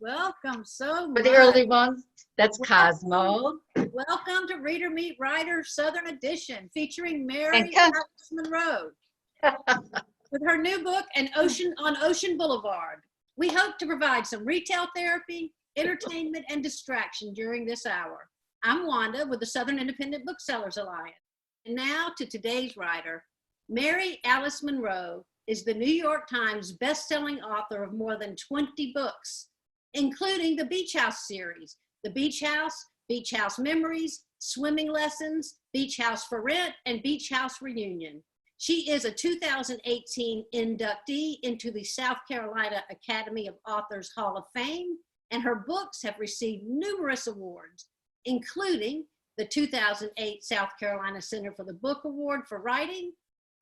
Welcome so For much. the early ones, that's Cosmo. Welcome to Reader Meet Writer Southern Edition, featuring Mary And Alice Monroe with her new book, on Ocean Boulevard. We hope to provide some retail therapy, entertainment, and distraction during this hour. I'm Wanda with the Southern Independent Booksellers Alliance. And now to today's writer. Mary Alice Monroe is the New York Times best-selling author of more than 20 books, including the Beach House series, The Beach House Memories, Swimming Lessons, Beach House for Rent, and Beach House Reunion. She is a 2018 inductee into the South Carolina Academy of Authors Hall of Fame, and her books have received numerous awards, including the 2008 South Carolina Center for the Book Award for Writing,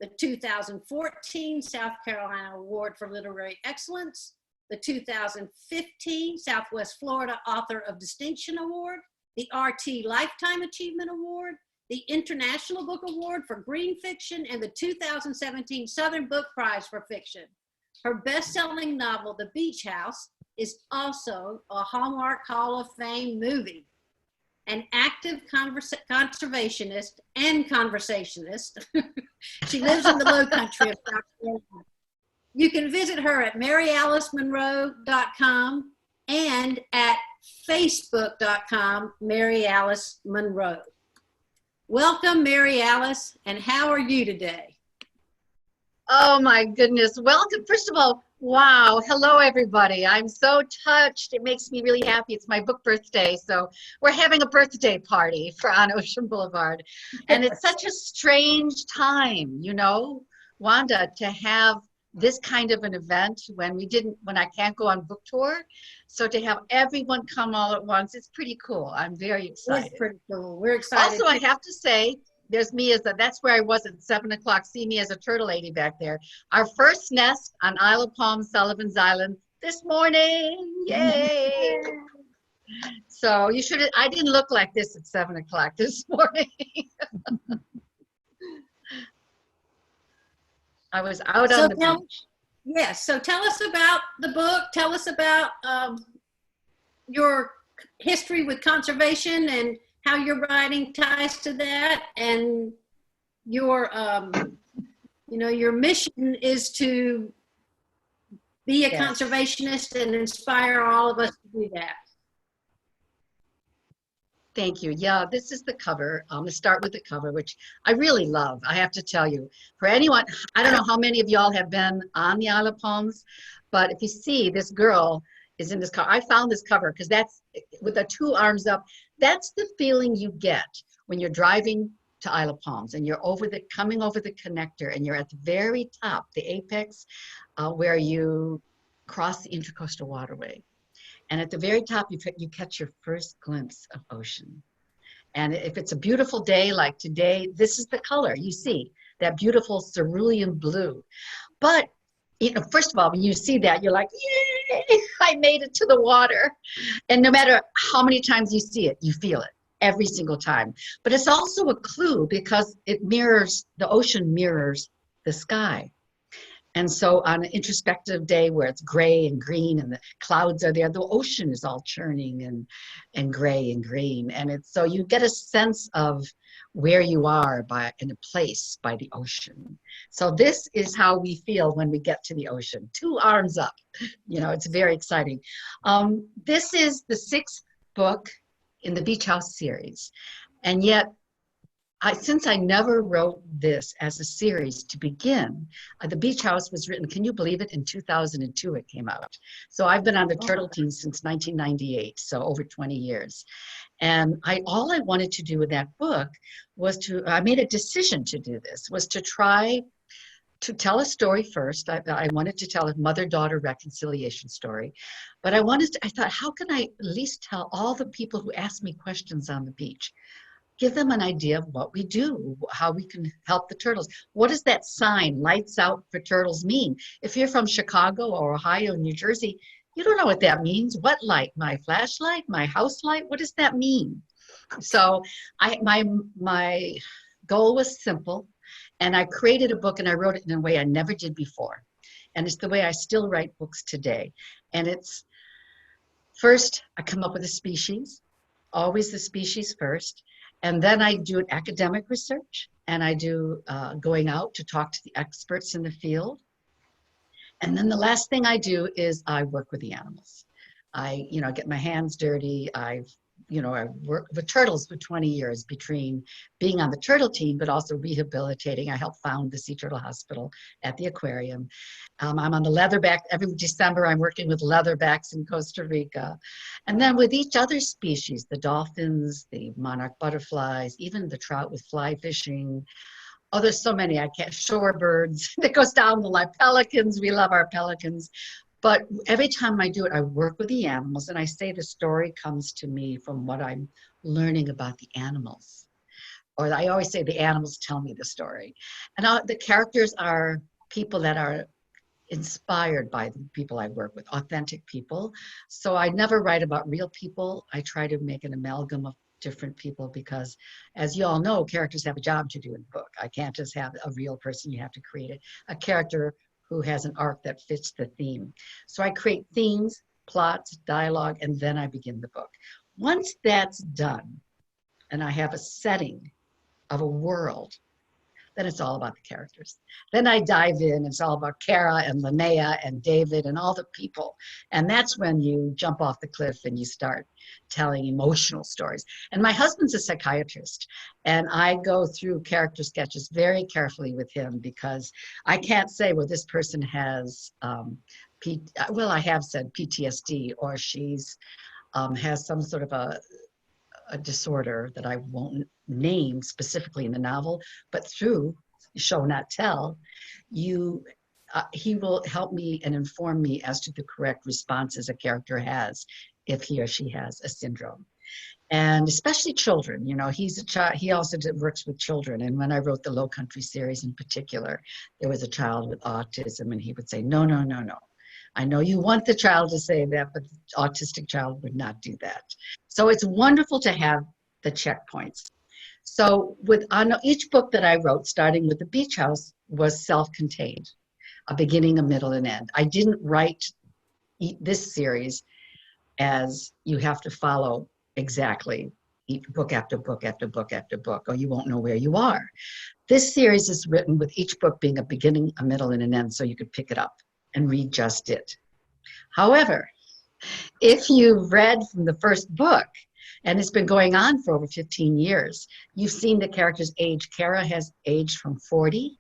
the 2014 South Carolina Award for Literary Excellence, the 2015 Southwest Florida Author of Distinction Award, the RT Lifetime Achievement Award, the International Book Award for Green Fiction, and the 2017 Southern Book Prize for Fiction. Her best-selling novel, The Beach House, is also a Hallmark Hall of Fame movie. An active conservationist and conversationist, she lives in the Low Country of South Carolina. You can visit her at maryalicemonroe.com and at facebook.com, Mary Alice Monroe. Welcome, Mary Alice, and how are you today? Oh my goodness, welcome. First of all, wow, hello everybody. I'm so touched. It makes me really happy. It's my book birthday, so we're having a birthday party on Ocean Boulevard. And it's such a strange time, you know, Wanda, to have this kind of an event when I can't go on book tour. So to have everyone come all at once, it's pretty cool. I'm very excited. It's pretty cool. We're excited. Also, I have to say, there's me that's where I was at 7 o'clock. See me as a turtle lady back there. Our first nest on Isle of Palms, Sullivan's Island this morning. Yay! So I didn't look like this at 7 o'clock this morning. I was out on the beach. Yes, so tell us about the book. Tell us about your history with conservation and how your writing ties to that, and your your mission is to be a conservationist and inspire all of us to do that. Thank you. Yeah, this is the cover. I'm gonna start with the cover, which I really love. I have to tell you, for anyone, I don't know how many of y'all have been on the Isle of Palms, but if you see, this girl is in this cover. I found this cover because that's with the two arms up. That's the feeling you get when you're driving to Isle of Palms and you're coming over the connector and you're at the very top, the apex, where you cross the Intracoastal Waterway. And at the very top, you catch your first glimpse of ocean. And if it's a beautiful day like today, this is the color you see, that beautiful cerulean blue. But first of all, when you see that, you're like, yay, I made it to the water. And no matter how many times you see it, you feel it every single time. But it's also a clue because the ocean mirrors the sky. And so on an introspective day where it's gray and green and the clouds are there, the ocean is all churning and gray and green. And so you get a sense of where you are in a place by the ocean. So this is how we feel when we get to the ocean, two arms up. It's very exciting. This is the 6th book in the Beach House series. And yet, since I never wrote this as a series to begin, the Beach House was written, can you believe it? In 2002 it came out. So I've been on the turtle team since 1998, so over 20 years. And all I wanted to do with that book was I made a decision to do this, was to try to tell a story first. I wanted to tell a mother-daughter reconciliation story, but I thought, how can I at least tell all the people who ask me questions on the beach? Give them an idea of what we do, how we can help the turtles. What does that sign, lights out for turtles, mean? If you're from Chicago or Ohio, New Jersey, you don't know what that means. What light? My flashlight? My house light? What does that mean? So my goal was simple, and I created a book and I wrote it in a way I never did before. And it's the way I still write books today. And it's First, I come up with a species, always the species first. And then I do an academic research, and I do going out to talk to the experts in the field. And then the last thing I do is I work with the animals. I, get my hands dirty. I worked with turtles for 20 years between being on the turtle team, but also rehabilitating. I helped found the Sea Turtle Hospital at the aquarium. I'm on the leatherback. Every December, I'm working with leatherbacks in Costa Rica. And then with each other species, the dolphins, the monarch butterflies, even the trout with fly fishing. Oh, there's so many. I can't. Shorebirds. It goes down the line. Pelicans. We love our pelicans. But every time I do it, I work with the animals, and I say the story comes to me from what I'm learning about the animals. Or I always say the animals tell me the story. And the characters are people that are inspired by the people I work with, authentic people. So I never write about real people. I try to make an amalgam of different people because, as you all know, characters have a job to do in the book. I can't just have a real person. You have to create a character who has an arc that fits the theme. So I create themes, plots, dialogue, and then I begin the book. Once that's done, and I have a setting of a world, then it's all about the characters. Then I dive in, it's all about Cara and Linnea and David and all the people. And that's when you jump off the cliff and you start telling emotional stories. And my husband's a psychiatrist, and I go through character sketches very carefully with him because I can't say, well, this person has, I have said PTSD, or she's has some sort of a disorder that I won't name specifically in the novel, but through show not tell, he will help me and inform me as to the correct responses a character has if he or she has a syndrome. And especially children, he's a child. He also works with children. And when I wrote the Low Country series in particular, there was a child with autism, and he would say, no, no, no, no. I know you want the child to say that, but the autistic child would not do that. So it's wonderful to have the checkpoints. So on each book that I wrote, starting with The Beach House, was self-contained, a beginning, a middle, and end. I didn't write this series as you have to follow exactly each book after book after book after book, or you won't know where you are. This series is written with each book being a beginning, a middle, and an end, so you could pick it up and read just it. However, if you've read from the first book, and it's been going on for over 15 years, you've seen the characters age. Cara has aged from 40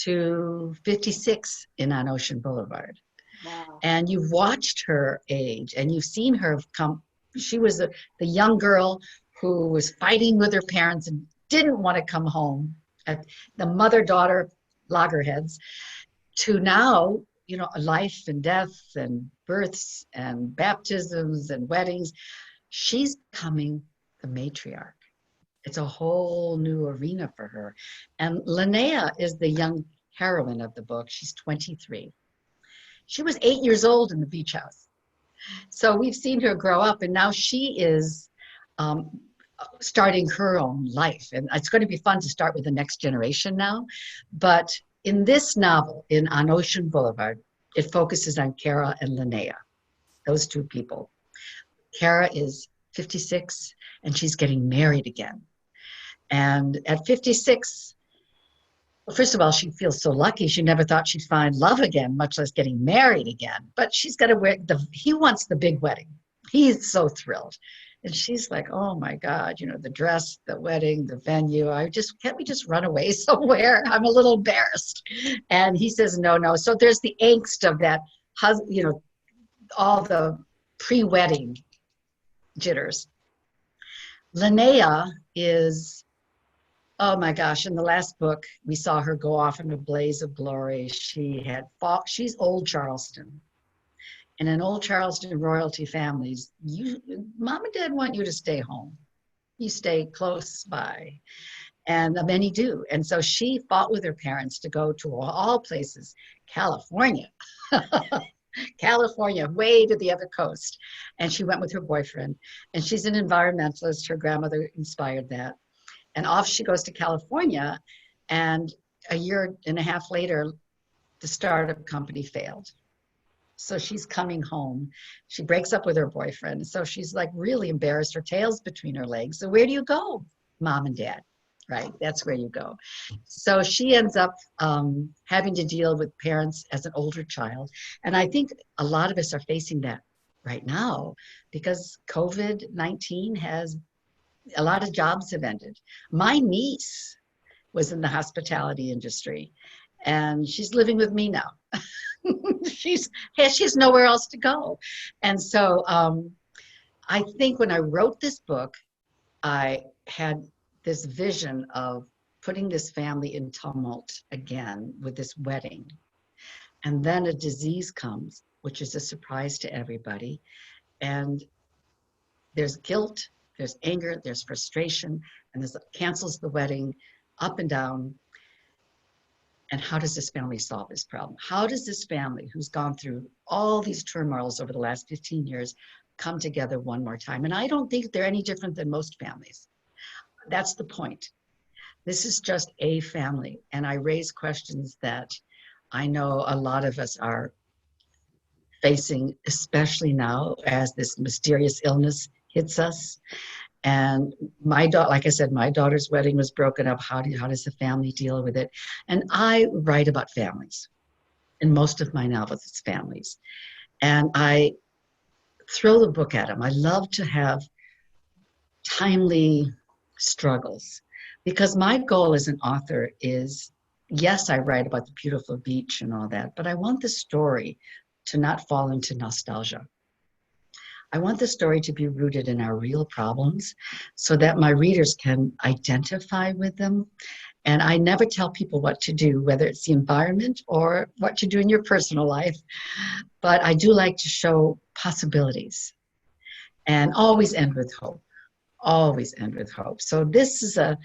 to 56 on Ocean Boulevard. Wow. And you've watched her age, and you've seen her come. She was the young girl who was fighting with her parents and didn't want to come home, at the mother-daughter loggerheads, to now, life and death and births and baptisms and weddings. She's becoming the matriarch. It's a whole new arena for her. And Linnea is the young heroine of the book. She's 23. She was 8 years old in The Beach House. So we've seen her grow up, and now she is starting her own life. And it's going to be fun to start with the next generation now. But in this novel, on Ocean Boulevard, it focuses on Cara and Linnea, those two people. Cara is 56, and she's getting married again. And at 56, well, first of all, she feels so lucky. She never thought she'd find love again, much less getting married again. But she's got to wear he wants the big wedding. He's so thrilled. And she's like, oh my God, the dress, the wedding, the venue. Can't we just run away somewhere? I'm a little embarrassed. And he says, no, no. So there's the angst of that, all the pre-wedding jitters. Linnea is, oh my gosh, in the last book, we saw her go off in a blaze of glory. She's old Charleston. And in old Charleston royalty families, mom and dad want you to stay home. You stay close by. And many do. And so she fought with her parents to go to all places, California. California, way to the other coast. And she went with her boyfriend. And she's an environmentalist. Her grandmother inspired that. And off she goes to California. And a year and a half later, the startup company failed. So she's coming home. She breaks up with her boyfriend. So she's like really embarrassed. Her tail's between her legs. So where do you go? Mom and dad, right? That's where you go. So she ends up having to deal with parents as an older child. And I think a lot of us are facing that right now because COVID-19 has, a lot of jobs have ended. My niece was in the hospitality industry and she's living with me now. she's nowhere else to go. And so I think when I wrote this book, I had this vision of putting this family in tumult again with this wedding. And then a disease comes, which is a surprise to everybody. And there's guilt, there's anger, there's frustration, and this cancels the wedding up and down. And how does this family solve this problem? How does this family, who's gone through all these turmoils over the last 15 years, come together one more time? And I don't think they're any different than most families. That's the point. This is just a family. And I raise questions that I know a lot of us are facing, especially now as this mysterious illness hits us. And my daughter, like I said, my daughter's wedding was broken up. How does the family deal with it? And I write about families. In most of my novels, it's families. And I throw the book at them. I love to have timely struggles because my goal as an author is, yes, I write about the beautiful beach and all that, but I want the story to not fall into nostalgia. I want the story to be rooted in our real problems so that my readers can identify with them. And I never tell people what to do, whether it's the environment or what to do in your personal life. But I do like to show possibilities and always end with hope. Always end with hope. So this is a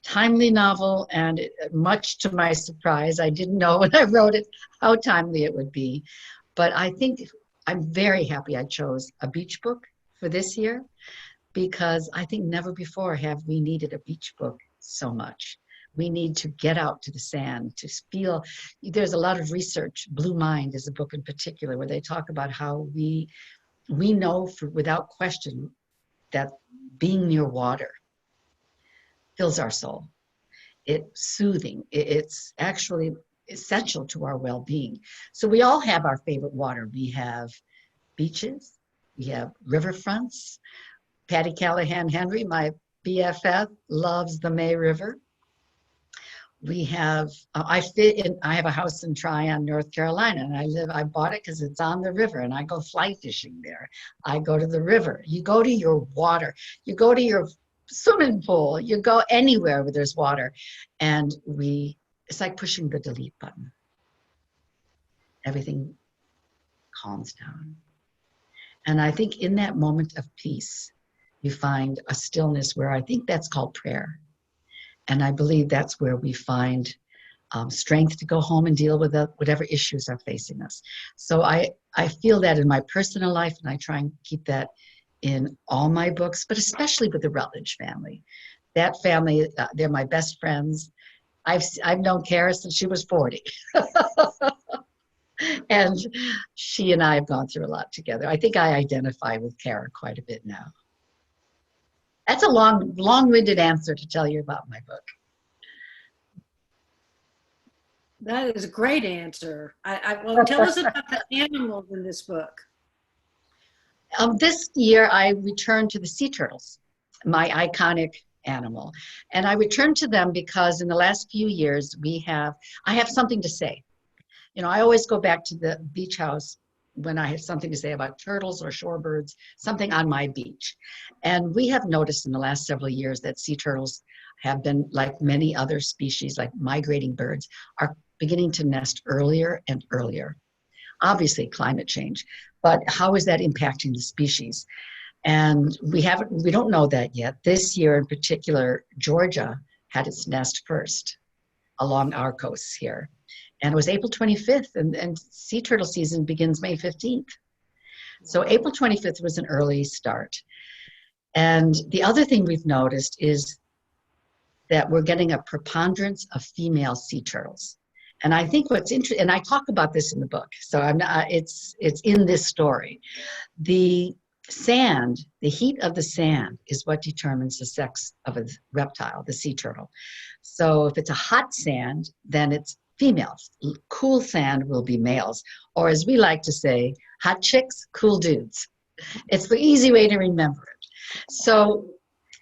timely novel, and much to my surprise, I didn't know when I wrote it how timely it would be. But I think I'm very happy I chose a beach book for this year because I think never before have we needed a beach book so much. We need to get out to the sand, to feel. There's a lot of research. Blue Mind is a book in particular where they talk about how we know without question that being near water fills our soul. It's soothing. It's actually essential to our well-being. So we all have our favorite water. We have beaches, we have riverfronts. Patty Callahan Henry, my BFF, loves the May River. We have, I have a house in Tryon, North Carolina, and I bought it because it's on the river and I go fly fishing there. I go to the river. You go to your water. You go to your swimming pool. You go anywhere where there's water. And it's like pushing the delete button. Everything calms down. And I think in that moment of peace, you find a stillness where I think that's called prayer. And I believe that's where we find strength to go home and deal with whatever issues are facing us. So I feel that in my personal life, and I try and keep that in all my books, but especially with the Rutledge family. That family, they're my best friends. I've known Cara since she was 40. And she and I have gone through a lot together. I think I identify with Cara quite a bit now. That's a long-winded answer to tell you about my book. That is a great answer. Well, tell us about the animals in this book. This year, I returned to the sea turtles, my iconic animal. And I returned to them because in the last few years, I have something to say. You know, I always go back to the beach house when I have something to say about turtles or shorebirds, something on my beach. And we have noticed in the last several years that sea turtles have been, like many other species, like migrating birds, are beginning to nest earlier and earlier. Obviously, climate change, but how is that impacting the species? And we don't know that yet. This year in particular, Georgia had its nest first along our coasts here. And it was April 25th, and sea turtle season begins May 15th. So April 25th was an early start. And the other thing we've noticed is that we're getting a preponderance of female sea turtles. And I think what's interesting, and I talk about this in the book, so I'm not, it's in this story. The sand, the heat of the sand is what determines the sex of a reptile, the sea turtle. So if it's a hot sand, then it's females. Cool sand will be males. Or as we like to say, hot chicks, cool dudes. It's the easy way to remember it. So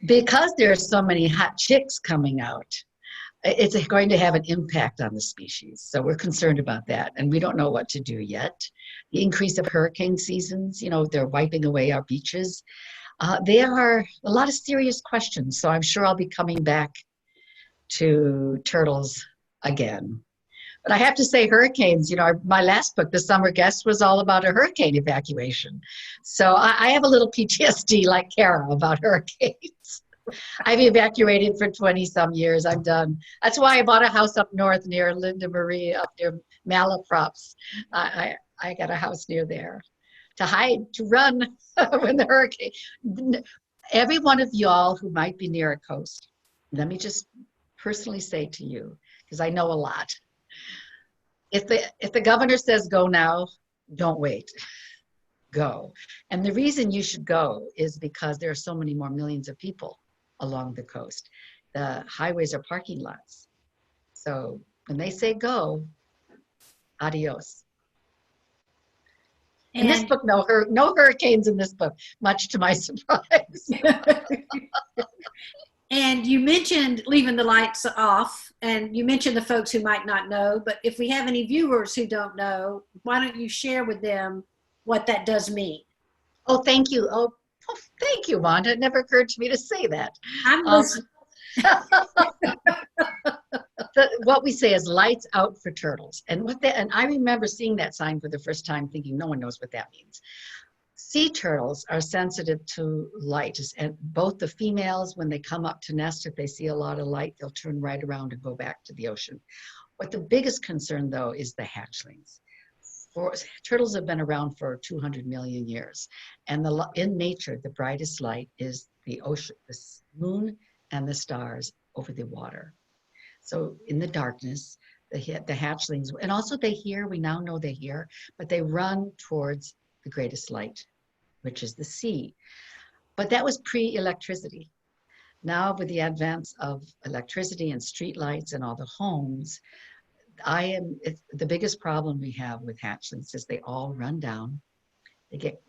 because there are so many hot chicks coming out, it's going to have an impact on the species. So we're concerned about that, and we don't know what to do yet. The increase of hurricane seasons, they're wiping away our beaches. There are a lot of serious questions, so I'm sure I'll be coming back to turtles again. But I have to say, hurricanes, my last book, The Summer Guest, was all about a hurricane evacuation. So I have a little PTSD like Cara about hurricanes. I've evacuated for 20 some years. I'm done. That's why I bought a house up north near Linda Marie, up near Malaprops. I got a house near there to hide, to run when the hurricane. Every one of y'all who might be near a coast, let me just personally say to you, because I know a lot. If the governor says go now, don't wait. Go. And the reason you should go is because there are so many more millions of people along the coast. The highways are parking lots. So when they say go, adios. In this book, no hurricanes in this book, much to my surprise. And you mentioned leaving the lights off, and you mentioned the folks who might not know, but if we have any viewers who don't know, why don't you share with them what that does mean? Oh, thank you. Oh, thank you, Wanda. It never occurred to me to say that. I'm listening. What we say is lights out for turtles. And I remember seeing that sign for the first time thinking no one knows what that means. Sea turtles are sensitive to light, and both the females, when they come up to nest, if they see a lot of light, they'll turn right around and go back to the ocean. What the biggest concern, though, is the hatchlings. Turtles have been around for 200 million years, and in nature, the brightest light is the ocean, the moon, and the stars over the water. So in the darkness, the hatchlings, and also we now know they hear, but they run towards the greatest light, which is the sea. But that was pre-electricity. Now with the advance of electricity and street lights and all the homes, the biggest problem we have with hatchlings is they all run down. They get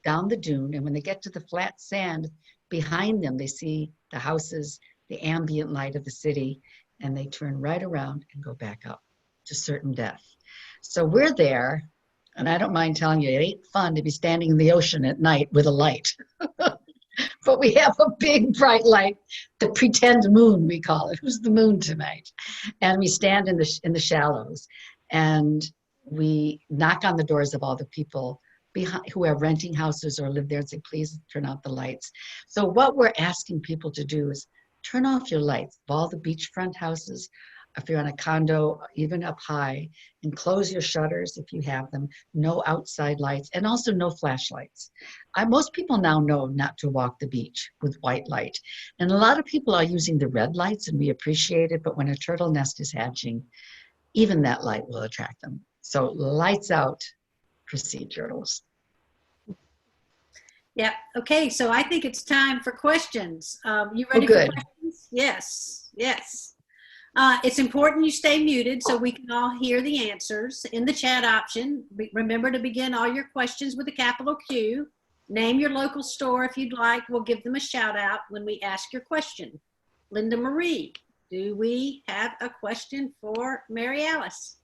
down the dune, and when they get to the flat sand behind them, they see the houses, the ambient light of the city, and they turn right around and go back up to certain death. So we're there, and I don't mind telling you, it ain't fun to be standing in the ocean at night with a light. But we have a big bright light, the pretend moon, we call it. Who's the moon tonight? And we stand in the shallows, and we knock on the doors of all the people who are renting houses or live there and say, please turn out the lights. So what we're asking people to do is turn off your lights of all the beachfront houses. If you're on a condo, even up high, and close your shutters if you have them. No outside lights, and also no flashlights. Most people now know not to walk the beach with white light. And a lot of people are using the red lights, and we appreciate it, but when a turtle nest is hatching, even that light will attract them. So lights out for sea turtles. Yeah, okay, so I think it's time for questions. You ready for questions? Yes, yes. It's important you stay muted so we can all hear the answers. In the chat option, remember to begin all your questions with a capital Q. Name your local store if you'd like. We'll give them a shout out when we ask your question. Linda Marie, do we have a question for Mary Alice?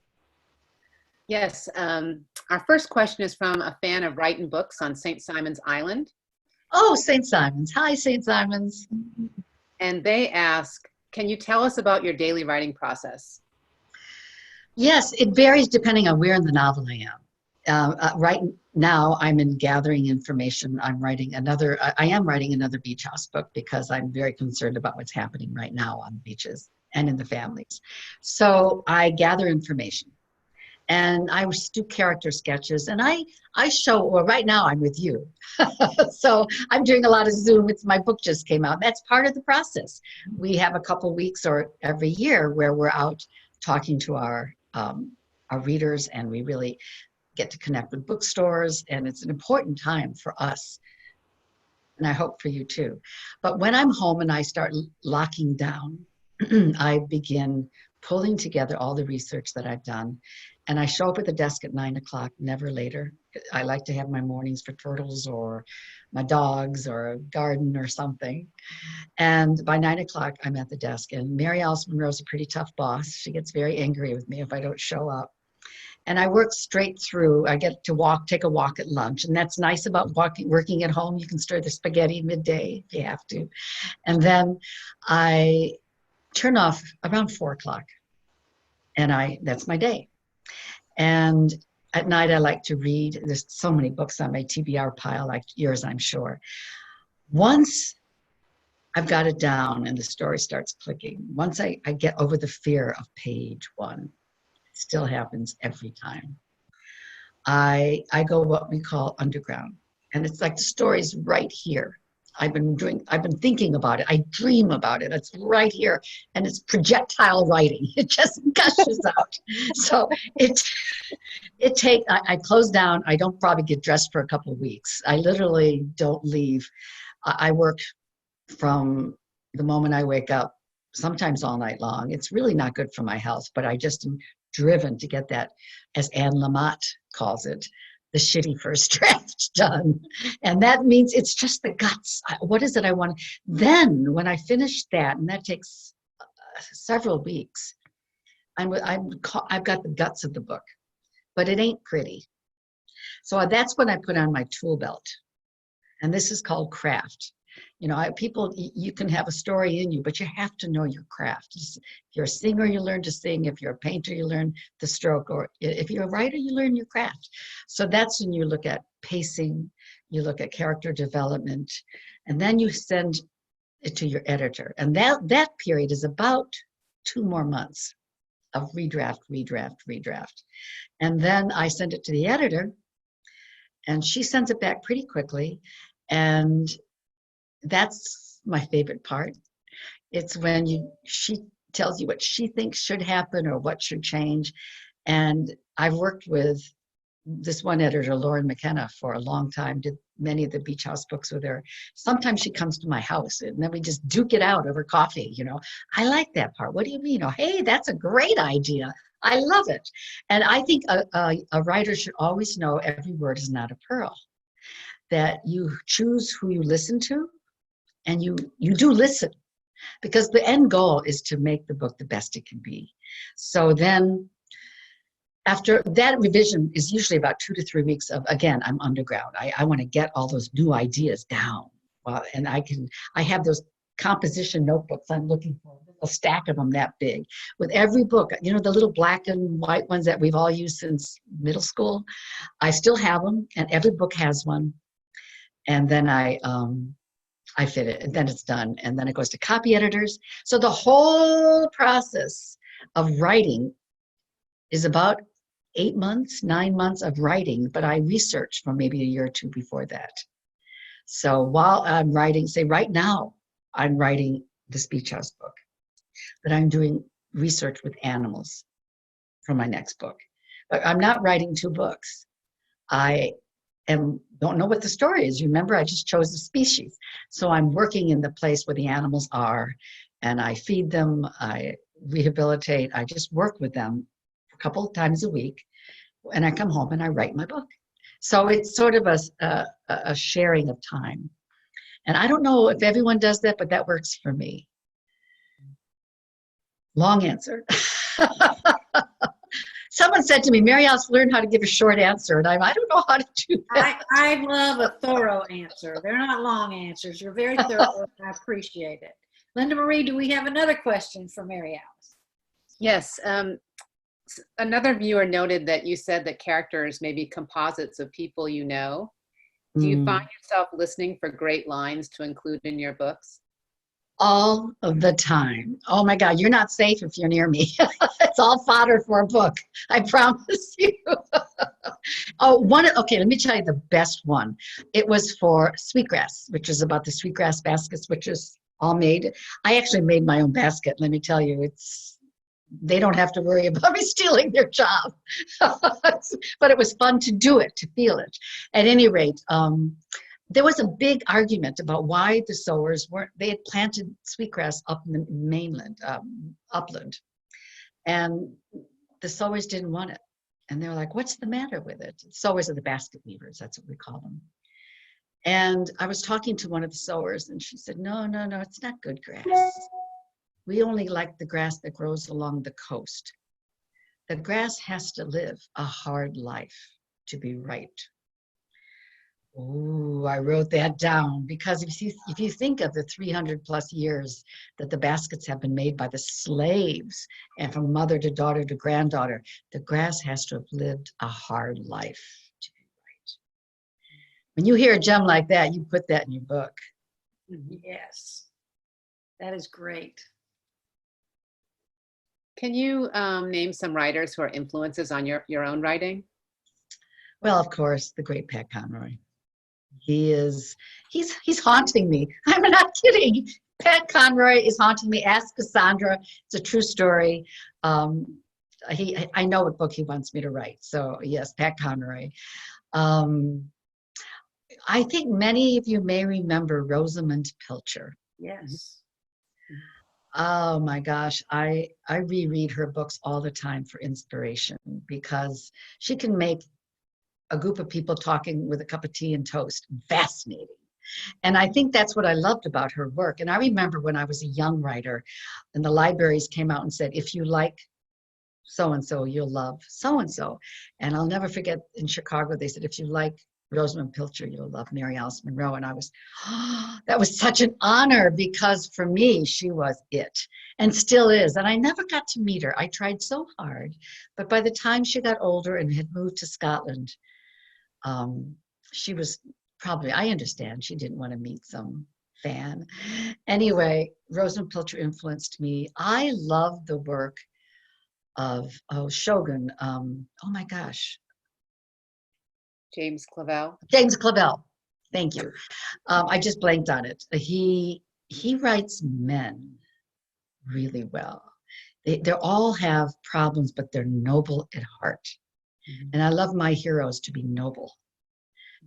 Yes, our first question is from a fan of writing books on St. Simon's Island. Oh, St. Simon's. Hi, St. Simon's. And they ask, can you tell us about your daily writing process? Yes, it varies depending on where in the novel I am. Right now, I'm in gathering information. I am writing another beach house book because I'm very concerned about what's happening right now on the beaches and in the families. So I gather information. And I do character sketches, and I show, well, right now I'm with you. So I'm doing a lot of Zoom. My book just came out. That's part of the process. We have a couple weeks or every year where we're out talking to our our readers, and we really get to connect with bookstores, and it's an important time for us, and I hope for you too. But when I'm home and I start locking down, I begin pulling together all the research that I've done, and I show up at the desk at 9 o'clock, never later. I like to have my mornings for turtles or my dogs or a garden or something. And by 9 o'clock, I'm at the desk. And Mary Alice Monroe's a pretty tough boss. She gets very angry with me if I don't show up. And I work straight through. I get to take a walk at lunch. And that's nice about working at home. You can stir the spaghetti midday if you have to. And then I turn off around 4 o'clock. And that's my day. And at night, I like to read. There's so many books on my TBR pile, like yours, I'm sure. Once I've got it down and the story starts clicking, once I get over the fear of page 1, it still happens every time, I go what we call underground. And it's like the story's right here. I've been thinking about it. I dream about it. It's right here. And it's projectile writing. It just gushes out. So I close down. I don't probably get dressed for a couple of weeks. I literally don't leave. I work from the moment I wake up, sometimes all night long. It's really not good for my health, but I just am driven to get that, as Anne Lamott calls it, the shitty first draft done. And that means it's just the guts. What is it I want? Then when I finish that, and that takes several weeks, I've got the guts of the book, but it ain't pretty. So that's when I put on my tool belt. And this is called craft. You know, you can have a story in you, but you have to know your craft. If you're a singer, you learn to sing. If you're a painter, you learn the stroke. Or if you're a writer, you learn your craft. So that's when you look at pacing, you look at character development, and then you send it to your editor. And that period is about 2 more months of redraft. And then I send it to the editor, and she sends it back pretty quickly. And that's my favorite part. It's when she tells you what she thinks should happen or what should change. And I've worked with this one editor, Lauren McKenna, for a long time, did many of the Beach House books with her. Sometimes she comes to my house and then we just duke it out over coffee, you know. I like that part. What do you mean? Oh, hey, that's a great idea. I love it. And I think a writer should always know every word is not a pearl, that you choose who you listen to, and you do listen, because the end goal is to make the book the best it can be. So then after that revision is usually about 2 to 3 weeks of, again, I'm underground. I want to get all those new ideas down. Well, and I have those composition notebooks I'm looking for, a stack of them that big. With every book, you know, the little black and white ones that we've all used since middle school, I still have them, and every book has one. And then I fit it, and then it's done. And then it goes to copy editors. So the whole process of writing is about 8 months, 9 months of writing, but I research for maybe a year or 2 before that. So while I'm writing, say right now, I'm writing the Beach House book, but I'm doing research with animals for my next book. But I'm not writing 2 books. Don't know what the story is. Remember, I just chose the species. So I'm working in the place where the animals are, and I feed them, I rehabilitate, I just work with them a couple of times a week, and I come home and I write my book. So it's sort of a sharing of time. And I don't know if everyone does that, but that works for me. Long answer. Someone said to me, Mary Alice, learn how to give a short answer. And I don't know how to do that. I love a thorough answer. They're not long answers. You're very thorough. I appreciate it. Linda Marie, do we have another question for Mary Alice? Yes. Another viewer noted that you said that characters may be composites of people you know. Do you find yourself listening for great lines to include in your books? All of the time. Oh my God, you're not safe if you're near me. It's all fodder for a book, I promise you. Okay, let me tell you the best one. It was for Sweetgrass, which is about the sweetgrass baskets, which is all made. I actually made my own basket, let me tell you. It's they don't have to worry about me stealing their job. But it was fun to do it, to feel it. At any rate, there was a big argument about why the sowers weren't, they had planted sweetgrass up in the mainland, upland, and the sowers didn't want it. And they were like, what's the matter with it? Sowers are the basket weavers, that's what we call them. And I was talking to one of the sowers, and she said, no, it's not good grass. We only like the grass that grows along the coast. The grass has to live a hard life to be right. Oh, I wrote that down, because if you think of the 300 plus years that the baskets have been made by the slaves, and from mother to daughter to granddaughter, the grass has to have lived a hard life to be right. When you hear a gem like that, you put that in your book. Yes, that is great. Can you name some writers who are influences on your own writing? Well, of course, the great Pat Conroy. He's haunting me. I'm not kidding. Pat Conroy is haunting me. Ask Cassandra. It's a true story. I know what book he wants me to write. So yes, Pat Conroy. I think many of you may remember Rosamund Pilcher. Yes. Oh my gosh, I reread her books all the time for inspiration, because she can make a group of people talking with a cup of tea and toast fascinating. And I think that's what I loved about her work. And I remember when I was a young writer, and the libraries came out and said, if you like so-and-so, you'll love so-and-so. And I'll never forget, in Chicago, they said, if you like Rosamund Pilcher, you'll love Mary Alice Monroe. And I was, that was such an honor, because for me, she was it, and still is. And I never got to meet her. I tried so hard, but by the time she got older and had moved to Scotland, she was probably, I understand, she didn't want to meet some fan. Anyway, Rosamund Pilcher influenced me. I love the work of Shogun. Oh my gosh. James Clavell. James Clavell. Thank you. I just blanked on it. He writes men really well. They all have problems, but they're noble at heart. And I love my heroes to be noble.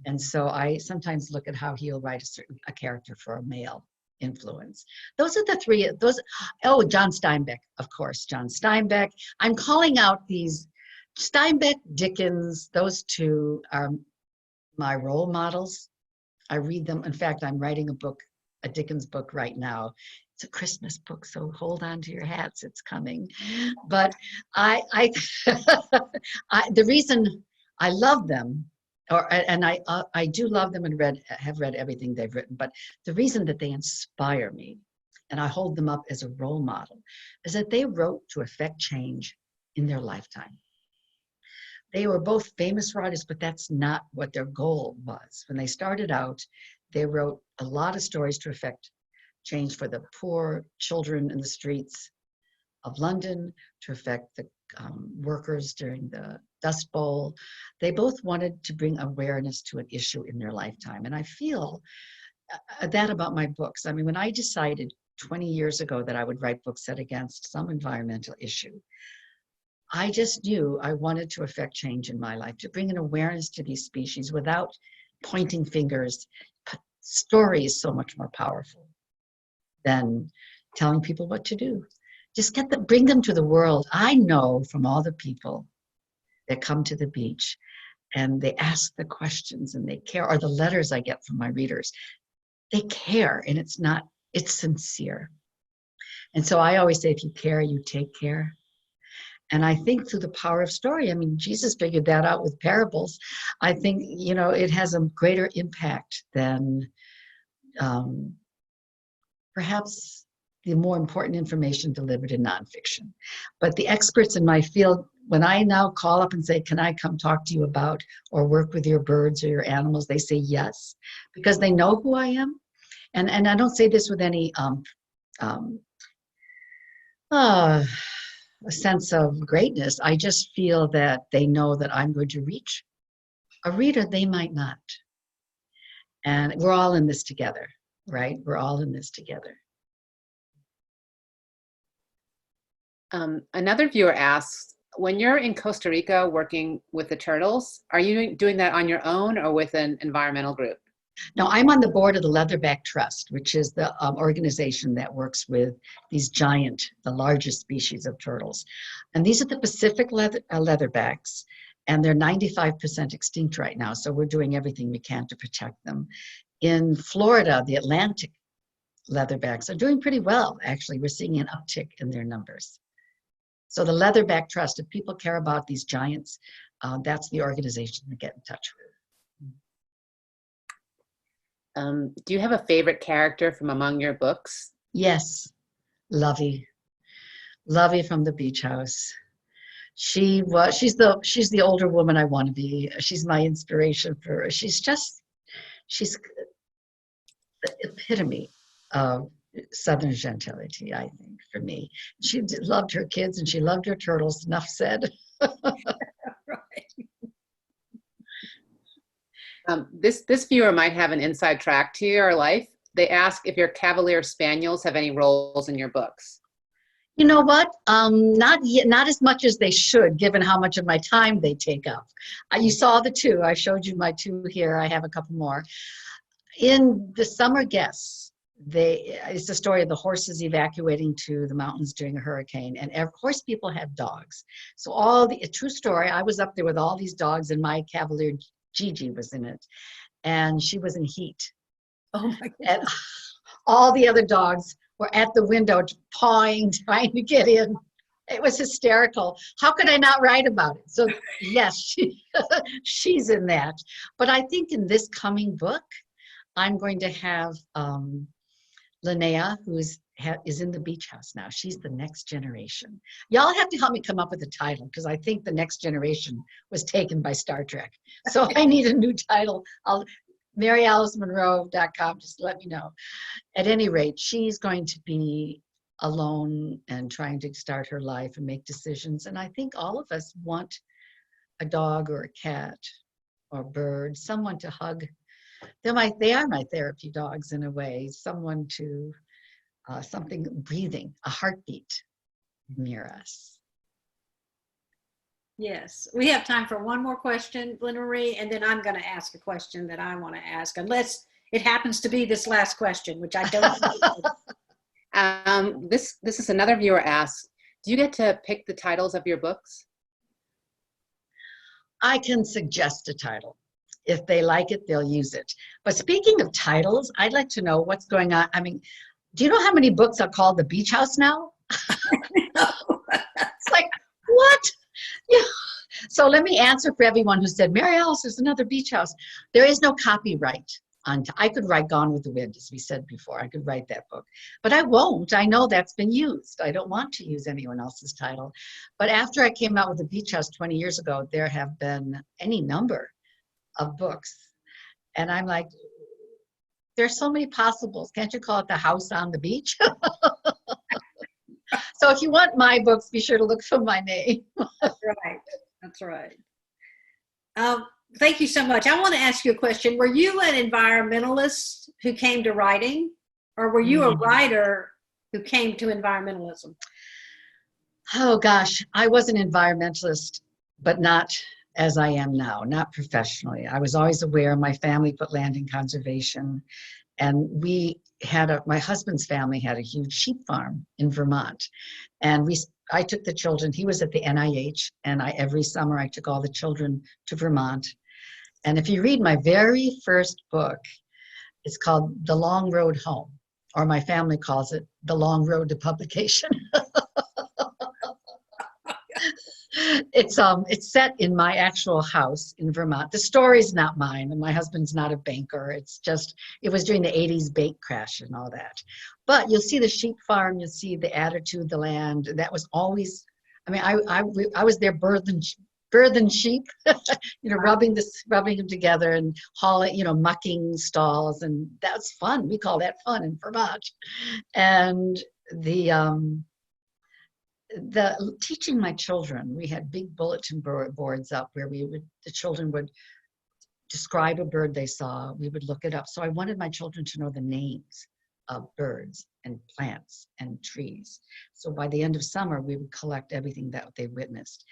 And so I sometimes look at how he'll write a character for a male influence. Those are the three. Oh, John Steinbeck, of course, John Steinbeck. I'm calling out these Steinbeck, Dickens. Those two are my role models. I read them. In fact, I'm writing a Dickens book right now. It's a Christmas book, so hold on to your hats. It's coming. But the reason I love them, and I do love them and have read everything they've written, but the reason that they inspire me, and I hold them up as a role model, is that they wrote to affect change in their lifetime. They were both famous writers, but that's not what their goal was. When they started out, they wrote a lot of stories to affect change for the poor children in the streets of London, to affect the workers during the Dust Bowl. They both wanted to bring awareness to an issue in their lifetime. And I feel that about my books. I mean, when I decided 20 years ago that I would write books set against some environmental issue, I just knew I wanted to affect change in my life, to bring an awareness to these species without pointing fingers. Story is so much more powerful than telling people what to do. Just bring them to the world. I know from all the people that come to the beach and they ask the questions and they care, or the letters I get from my readers, they care, and it's sincere. And so I always say, if you care, you take care. And I think through the power of story, I mean, Jesus figured that out with parables. I think, it has a greater impact than perhaps the more important information delivered in nonfiction. But the experts in my field, when I now call up and say, can I come talk to you about or work with your birds or your animals, they say yes, because they know who I am. And I don't say this with any a sense of greatness. I just feel that they know that I'm going to reach a reader they might not. And we're all in this together, right? We're all in this together. Another viewer asks, when you're in Costa Rica working with the turtles, are you doing that on your own or with an environmental group? No, I'm on the board of the Leatherback Trust, which is the organization that works with these giant, the largest species of turtles. And these are the Pacific leatherbacks, and they're 95% extinct right now. So we're doing everything we can to protect them. In Florida, the Atlantic leatherbacks are doing pretty well, actually. We're seeing an uptick in their numbers. So the Leatherback Trust, if people care about these giants, that's the organization to get in touch with. Do you have a favorite character from among your books? Yes, Lovey. Lovey from the beach house. She's the older woman I want to be. She's my inspiration for, she's the epitome of Southern gentility, I think, for me. She loved her kids and she loved her turtles, enough said. This viewer might have an inside track to your life. They ask if your Cavalier spaniels have any roles in your books. You know what? Not yet, not as much as they should, given how much of my time they take up. You saw the two. I showed you my two here. I have a couple more. In The Summer Guests, it's the story of the horses evacuating to the mountains during a hurricane, and horse people have dogs. So a true story. I was up there with all these dogs, and my Cavalier Gigi was in it, and she was in heat. Oh my God. And all the other dogs were at the window pawing, trying to get in. It was hysterical. How could I not write about it? So yes, she's in that. But I think in this coming book, I'm going to have Linnea, who is in the beach house now. She's the next generation. Y'all have to help me come up with a title, because I think the next generation was taken by Star Trek. So I need a new title. MaryAliceMonroe.com, just let me know. At any rate, she's going to be alone and trying to start her life and make decisions. And I think all of us want a dog or a cat or a bird, someone to hug. They are my therapy dogs in a way, someone to, something breathing, a heartbeat near us. Yes, we have time for one more question, Linda Marie, and then I'm going to ask a question that I want to ask, unless it happens to be this last question, which I don't know. This is another viewer asks, do you get to pick the titles of your books? I can suggest a title. If they like it, they'll use it. But speaking of titles, I'd like to know what's going on. I mean, do you know how many books are called The Beach House now? It's like, what? Yeah. So let me answer for everyone who said, Mary Alice, there's another beach house. There is no copyright. I could write Gone with the Wind, as we said before. I could write that book. But I won't. I know that's been used. I don't want to use anyone else's title. But after I came out with The Beach House 20 years ago, there have been any number of books. And I'm like, there's so many possibles. Can't you call it The House on the Beach? So if you want my books, be sure to look for my name. That's right. That's right. Thank you so much. I want to ask you a question. Were you an environmentalist who came to writing, or were you a writer who came to environmentalism? Oh gosh, I was an environmentalist, but not as I am now, not professionally. I was always aware my family put land in conservation, and my husband's family had a huge sheep farm in Vermont, and I took the children. He was at the NIH, and every summer I took all the children to Vermont. And if you read my very first book, it's called The Long Road Home, or my family calls it The Long Road to Publication. It's set in my actual house in Vermont. The story's not mine, and my husband's not a banker. It was during the 80s bank crash and all that. But you'll see the sheep farm, you'll see the attitude, the land. That was always, I mean, I was there birthing sheep, rubbing them together and hauling, mucking stalls, and that's fun. We call that fun in Vermont. And the teaching my children, we had big bulletin boards up where the children would describe a bird they saw. We would look it up. So I wanted my children to know the names of birds and plants and trees. So by the end of summer, we would collect everything that they witnessed.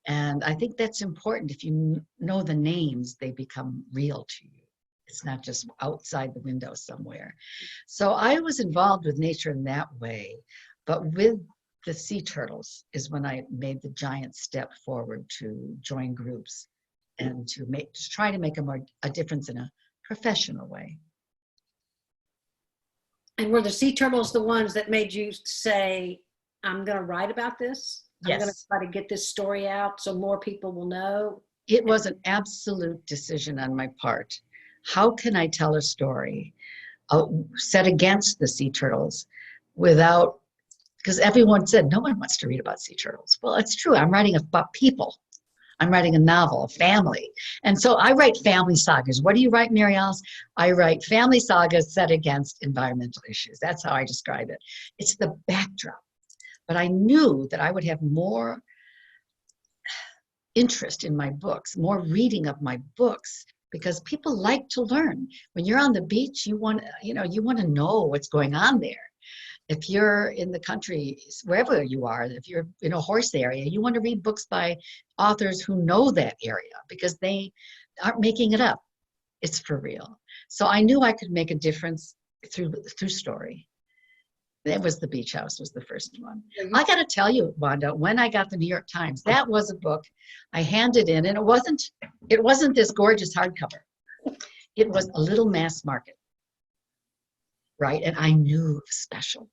And I think that's important. If you know the names, they become real to you. It's not just outside the window somewhere. So I was involved with nature in that way, but with the sea turtles is when I made the giant step forward to join groups and to try to make a difference in a professional way. And were the sea turtles the ones that made you say, I'm going to write about this? I'm going to Yes. try to get this story out so more people will know? It was an absolute decision on my part. How can I tell a story set against the sea turtles without, because everyone said, no one wants to read about sea turtles. Well, it's true. I'm writing about people. I'm writing a novel, a family. And so I write family sagas. What do you write, Mary Alice? I write family sagas set against environmental issues. That's how I describe it. It's the backdrop. But I knew that I would have more interest in my books, more reading of my books, because people like to learn. When you're on the beach, you want to know what's going on there. If you're in the country, wherever you are, if you're in a horse area, you want to read books by authors who know that area because they aren't making it up. It's for real. So I knew I could make a difference through story. That was The Beach House was the first one. I got to tell you, Wanda, when I got the New York Times, that was a book I handed in, and it wasn't this gorgeous hardcover. It was a little mass market, right? And I knew it was special.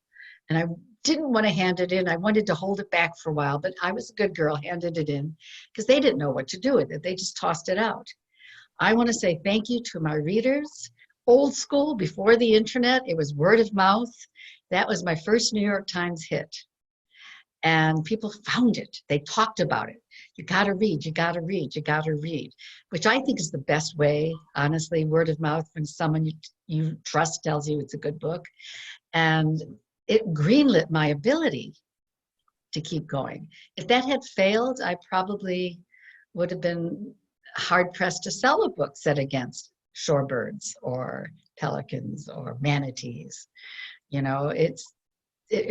And I didn't want to hand it in. I wanted to hold it back for a while, but I was a good girl, handed it in, because they didn't know what to do with it. They just tossed it out. I want to say thank you to my readers. Old school, before the internet, it was word of mouth. That was my first New York Times hit. And people found it. They talked about it. You got to read, you got to read, you got to read, which I think is the best way, honestly, word of mouth, when someone you trust tells you it's a good book. And it greenlit my ability to keep going. If that had failed, I probably would have been hard-pressed to sell a book set against shorebirds or pelicans or manatees. You know, it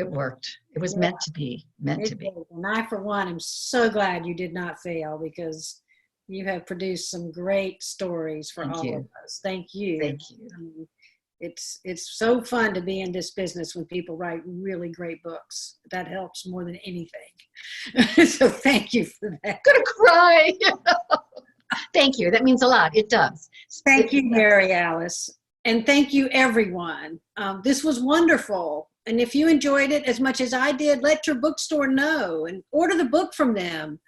worked. It was meant to be, meant to be. And I, for one, am so glad you did not fail, because you have produced some great stories for all of us. Thank you. Thank you. I mean, it's so fun to be in this business when people write really great books. That helps more than anything. So thank you for that. I'm gonna cry. Thank you. That means a lot. It does. Thank you, Mary Alice. And thank you, everyone. This was wonderful. And if you enjoyed it as much as I did, let your bookstore know and order the book from them.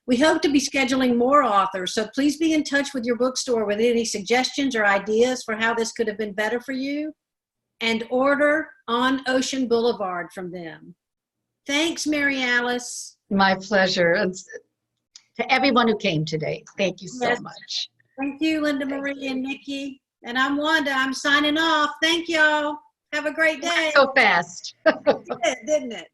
We hope to be scheduling more authors, so please be in touch with your bookstore with any suggestions or ideas for how this could have been better for you, and order On Ocean Boulevard from them. Thanks, Mary Alice. My pleasure. And to everyone who came today, thank you so much. Thank you, Linda Marie and Nikki. And I'm Wanda. I'm signing off. Thank y'all. Have a great day. So fast. It did, didn't it?